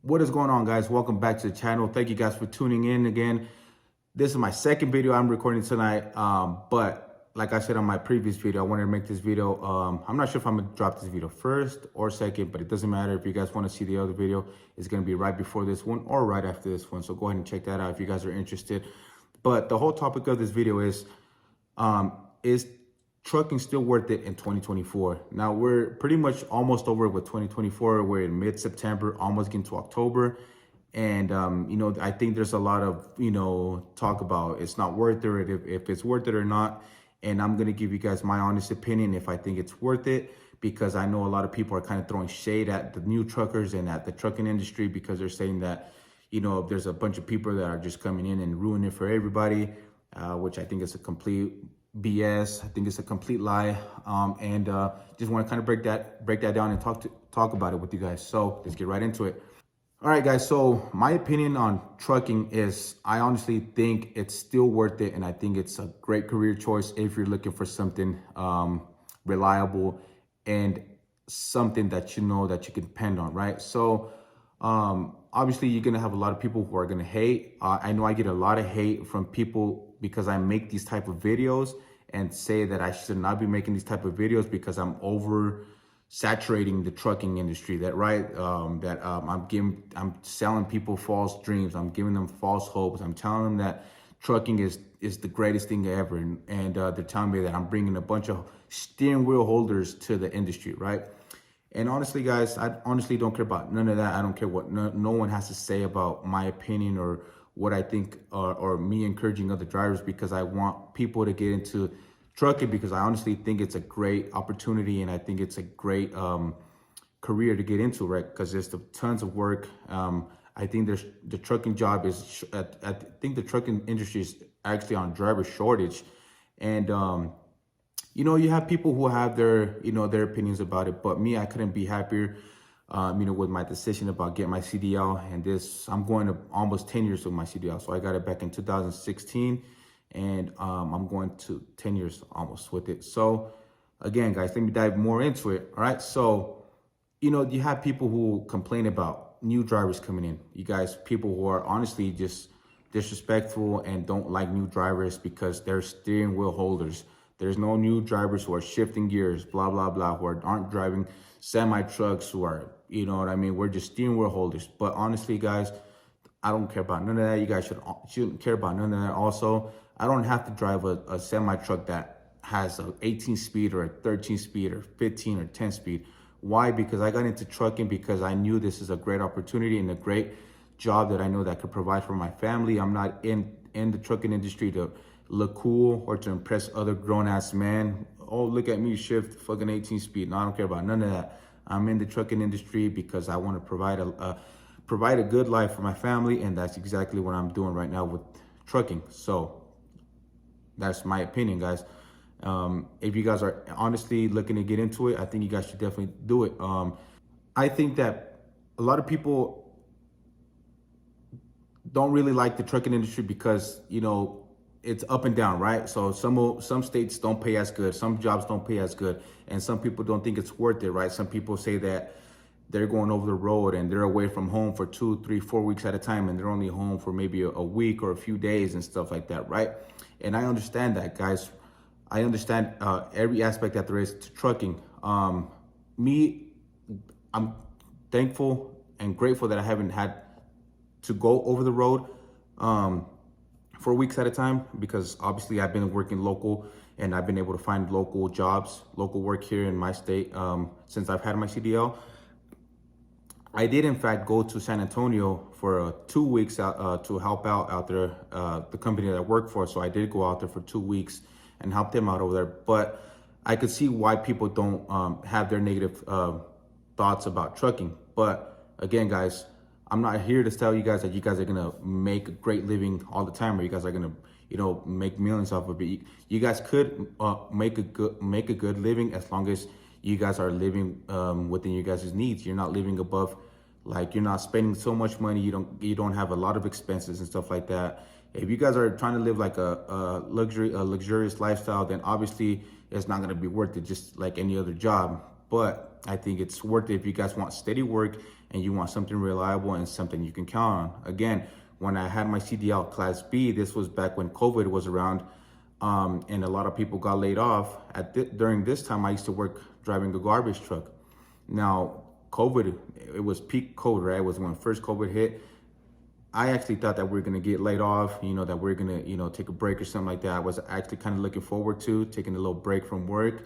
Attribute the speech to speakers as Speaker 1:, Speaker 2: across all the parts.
Speaker 1: What is going on, guys? Welcome back to the channel. Thank you guys for tuning in again. This is my second video I'm recording tonight, but like I said on my previous video, I wanted to make this video. I'm not sure if I'm gonna drop this video first or second, but it doesn't matter. If you guys want to see the other video, it's gonna be right before this one or right after this one, so go ahead and check that out if you guys are interested. But the whole topic of this video is trucking still worth it in 2024? Now we're pretty much almost over with 2024. We're in mid-September, almost getting to October. And, I think there's a lot of, talk about it's not worth it, or if it's worth it or not. And I'm going to give you guys my honest opinion if I think it's worth it, because I know a lot of people are kind of throwing shade at the new truckers and at the trucking industry, because they're saying that, there's a bunch of people that are just coming in and ruining it for everybody, which I think is a complete BS. I think it's a complete lie. And just want to kind of break that down and talk about it with you guys. So let's get right into it. All right, guys. So my opinion on trucking is I honestly think it's still worth it. And I think it's a great career choice if you're looking for something reliable and something that that you can depend on, right? So obviously you're going to have a lot of people who are going to hate. I know I get a lot of hate from people because I make these type of videos and say that I should not be making these type of videos because I'm over saturating the trucking industry, I'm selling people false dreams. I'm giving them false hopes. I'm telling them that trucking is the greatest thing ever. And they're telling me that I'm bringing a bunch of steering wheel holders to the industry, right? And honestly, guys, I honestly don't care about none of that. I don't care what no one has to say about my opinion or what I think, or me encouraging other drivers, because I want people to get into trucking, because I honestly think it's a great opportunity and I think it's a great career to get into, right? Because there's tons of work. I think the trucking job is, I think the trucking industry is actually on driver shortage. And, you have people who have their opinions about it, but me, I couldn't be happier, with my decision about getting my CDL. And I'm going to almost 10 years with my CDL. So I got it back in 2016, and I'm going to 10 years almost with it. So again, guys, let me dive more into it. All right. So, you have people who complain about new drivers coming in. You guys, people who are honestly just disrespectful and don't like new drivers because they're steering wheel holders. There's no new drivers who are shifting gears, blah, blah, blah, who aren't driving semi trucks, who are, we're just steering wheel holders. But honestly, guys, I don't care about none of that. You guys shouldn't care about none of that. Also, I don't have to drive a semi truck that has a 18 speed or a 13 speed or 15 or 10 speed. Why? Because I got into trucking because I knew this is a great opportunity and a great job that I know that could provide for my family. I'm not in the trucking industry to look cool or to impress other grown-ass men. Oh, look at me shift fucking 18 speed. No, I don't care about none of that. I'm in the trucking industry because I want to provide a good life for my family, and that's exactly what I'm doing right now with trucking. So that's my opinion, guys. If you guys are honestly looking to get into it, I think you guys should definitely do it. I think that a lot of people don't really like the trucking industry because, it's up and down, right? So some states don't pay as good, some jobs don't pay as good, and some people don't think it's worth it, right? Some people say that they're going over the road and they're away from home for 2, 3, 4 weeks at a time, and they're only home for maybe a week or a few days and stuff like that, right? And I understand that, guys. I understand every aspect that there is to trucking. I'm thankful and grateful that I haven't had to go over the road for weeks at a time, because obviously I've been working local and I've been able to find local jobs, local work here in my state since I've had my CDL. I did in fact go to San Antonio for 2 weeks to help out there, the company that I work for. So I did go out there for 2 weeks and help them out over there. But I could see why people don't have their negative thoughts about trucking. But again, guys, I'm not here to tell you guys that you guys are gonna make a great living all the time, or you guys are gonna, make millions off of it. You guys could make a good living as long as you guys are living within you guys' needs. You're not living above, like you're not spending so much money. You don't have a lot of expenses and stuff like that. If you guys are trying to live like a luxurious lifestyle, then obviously it's not gonna be worth it, just like any other job. But but I think it's worth it if you guys want steady work and you want something reliable and something you can count on. Again, when I had my CDL Class B, this was back when COVID was around, and a lot of people got laid off. During this time, I used to work driving a garbage truck. Now, COVID, it was peak COVID, right? It was when first COVID hit. I actually thought that we were gonna get laid off, that we are gonna, take a break or something like that. I was actually kind of looking forward to taking a little break from work,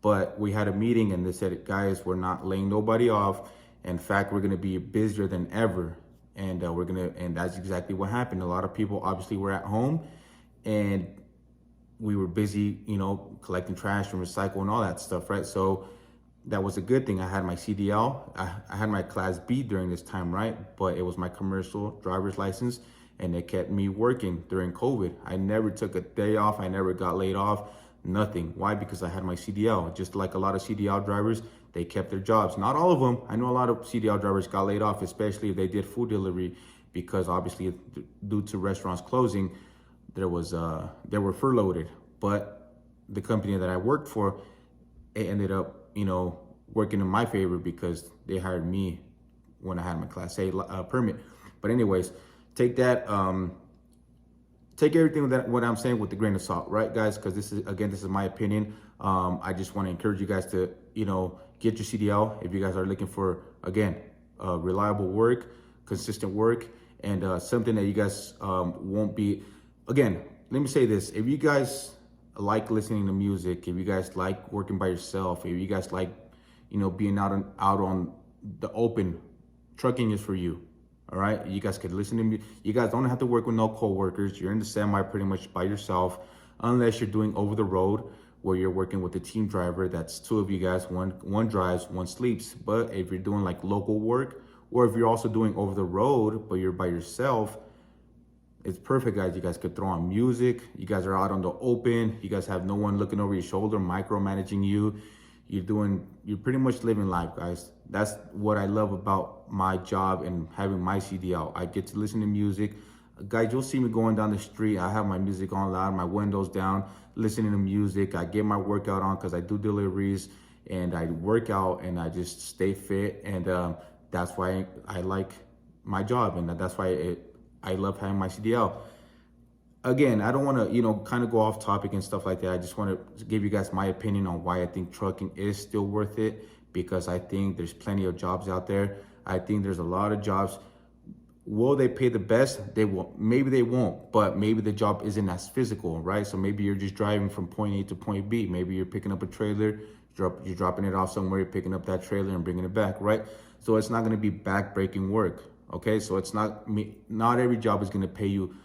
Speaker 1: but we had a meeting and they said, guys, we're not laying nobody off. In fact, we're gonna be busier than ever, and and that's exactly what happened. A lot of people obviously were at home, and we were busy, collecting trash and recycle and all that stuff, right? So that was a good thing. I had my CDL, I had my Class B during this time, right? But it was my commercial driver's license, and it kept me working during COVID. I never took a day off. I never got laid off, nothing. Why? Because I had my CDL. Just like a lot of CDL drivers, they kept their jobs. Not all of them. I know a lot of CDL drivers got laid off, especially if they did food delivery, because obviously due to restaurants closing, they were furloughed. But the company that I worked for, it ended up, working in my favor because they hired me when I had my Class A permit. But anyways, take that, take everything what I'm saying with a grain of salt, right, guys? Because this is my opinion. I just want to encourage you guys to, get your CDL if you guys are looking for, again, reliable work, consistent work, and something that you guys won't be. Again, let me say this: if you guys like listening to music, if you guys like working by yourself, if you guys like, being out on the open, trucking is for you. All right, you guys could listen to me. You guys don't have to work with no co-workers. You're in the semi pretty much by yourself, unless you're doing over the road where you're working with a team driver. That's two of you guys. One drives, one sleeps. But if you're doing like local work, or if you're also doing over the road but you're by yourself, it's perfect, guys. You guys could throw on music. You guys are out on the open. You guys have no one looking over your shoulder, micromanaging you. You're pretty much living life, guys. That's what I love about my job and having my CDL. I get to listen to music. Guys, you'll see me going down the street. I have my music on loud, my windows down, listening to music. I get my workout on because I do deliveries, and I work out and I just stay fit. And that's why I like my job, and that's why I love having my CDL. Again, I don't want to, kind of go off topic and stuff like that. I just want to give you guys my opinion on why I think trucking is still worth it, because I think there's plenty of jobs out there. I think there's a lot of jobs. Will they pay the best? They will. Maybe they won't, but maybe the job isn't as physical, right? So maybe you're just driving from point A to point B. Maybe you're picking up a trailer, you're dropping it off somewhere, you're picking up that trailer and bringing it back, right? So it's not going to be back-breaking work. Okay, so it's not every job is going to pay you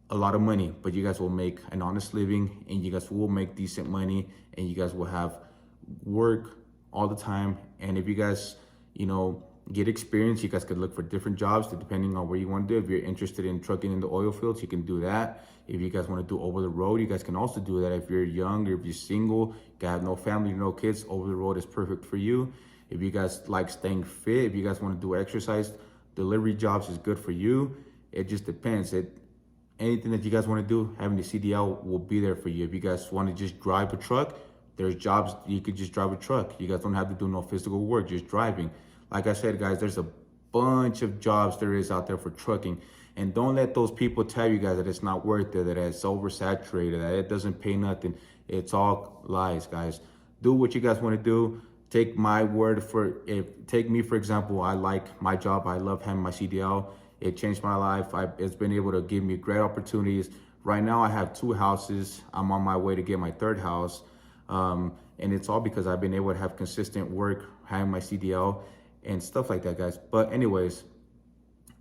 Speaker 1: a lot of money, but you guys will make an honest living, and you guys will make decent money, and you guys will have work all the time. And if you guys, get experience, you guys could look for different jobs depending on what you want to do. If you're interested in trucking in the oil fields, you can do that. If you guys want to do over the road, you guys can also do that. If you're young, or if you're single, you have no family, no kids, over the road is perfect for you. If you guys like staying fit, if you guys want to do exercise, delivery jobs is good for you. It just depends. Anything that you guys want to do, having the CDL will be there for you. If you guys want to just drive a truck, there's jobs you could just drive a truck. You guys don't have to do no physical work, just driving. Like I said, guys, there's a bunch of jobs there is out there for trucking. And don't let those people tell you guys that it's not worth it, that it's oversaturated, that it doesn't pay nothing. It's all lies, guys. Do what you guys want to do. Take my word take me, for example. I like my job. I love having my CDL. It changed my life. It's been able to give me great opportunities. Right now I have 2 houses. I'm on my way to get my 3rd house. And it's all because I've been able to have consistent work, having my CDL and stuff like that, guys. But anyways,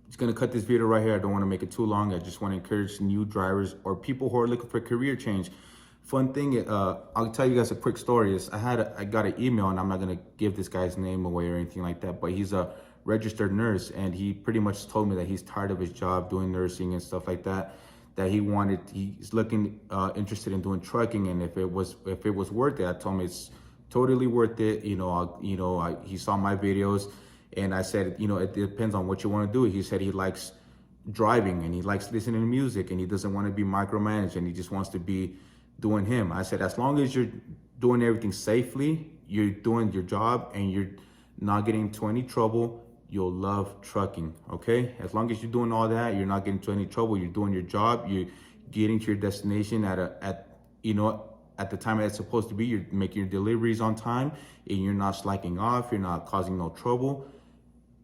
Speaker 1: just gonna cut this video right here. I don't want to make it too long. I just want to encourage new drivers or people who are looking for career change. Fun thing, I'll tell you guys a quick story. I got an email, and I'm not gonna give this guy's name away or anything like that, but he's a registered nurse, and he pretty much told me that he's tired of his job doing nursing and stuff like that. That he's looking interested in doing trucking, and if it was worth it, I told him it's totally worth it. He saw my videos, and I said, it depends on what you want to do. He said he likes driving, and he likes listening to music, and he doesn't want to be micromanaged, and he just wants to be doing him. I said, as long as you're doing everything safely, you're doing your job and you're not getting into any trouble, you'll love trucking. Okay, as long as you're doing all that, you're not getting into any trouble, you're doing your job, you're getting to your destination at the time that's supposed to be, you're making your deliveries on time, and you're not slacking off, you're not causing no trouble,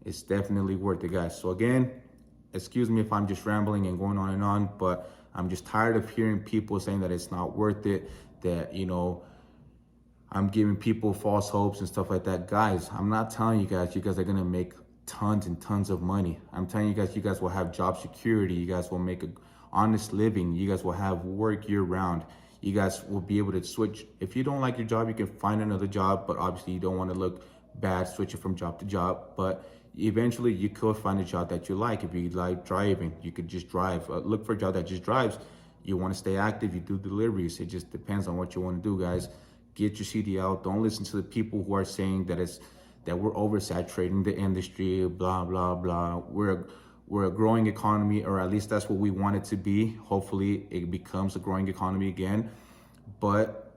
Speaker 1: it's definitely worth it, guys. So again, excuse me if I'm just rambling and going on and on, but I'm just tired of hearing people saying that it's not worth it, that, I'm giving people false hopes and stuff like that. Guys, I'm not telling you guys are gonna make tons and tons of money. I'm telling you guys will have job security. You guys will make a honest living. You guys will have work year round. You guys will be able to switch. If you don't like your job, you can find another job, but obviously you don't want to look bad switching from job to job. But eventually you could find a job that you like. If you like driving, you could just drive. Look for a job that just drives. You want to stay active, you do deliveries. It just depends on what you want to do, guys. Get your CD out. Don't listen to the people who are saying that we're oversaturating the industry, blah, blah, blah. We're a growing economy, or at least that's what we want it to be. Hopefully it becomes a growing economy again. But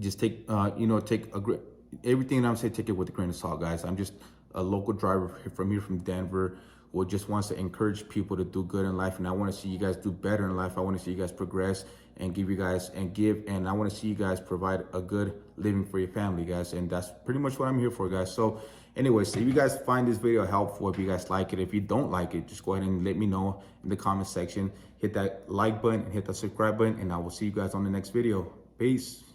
Speaker 1: just take everything that I'm saying, take it with a grain of salt, guys. I'm just a local driver from Denver, who just wants to encourage people to do good in life. And I want to see you guys do better in life. I want to see you guys progress and and I want to see you guys provide a good living for your family, guys. And that's pretty much what I'm here for, guys. So anyways, if you guys find this video helpful, if you guys like it, if you don't like it, just go ahead and let me know in the comment section. Hit that like button and hit that subscribe button, and I will see you guys on the next video. Peace.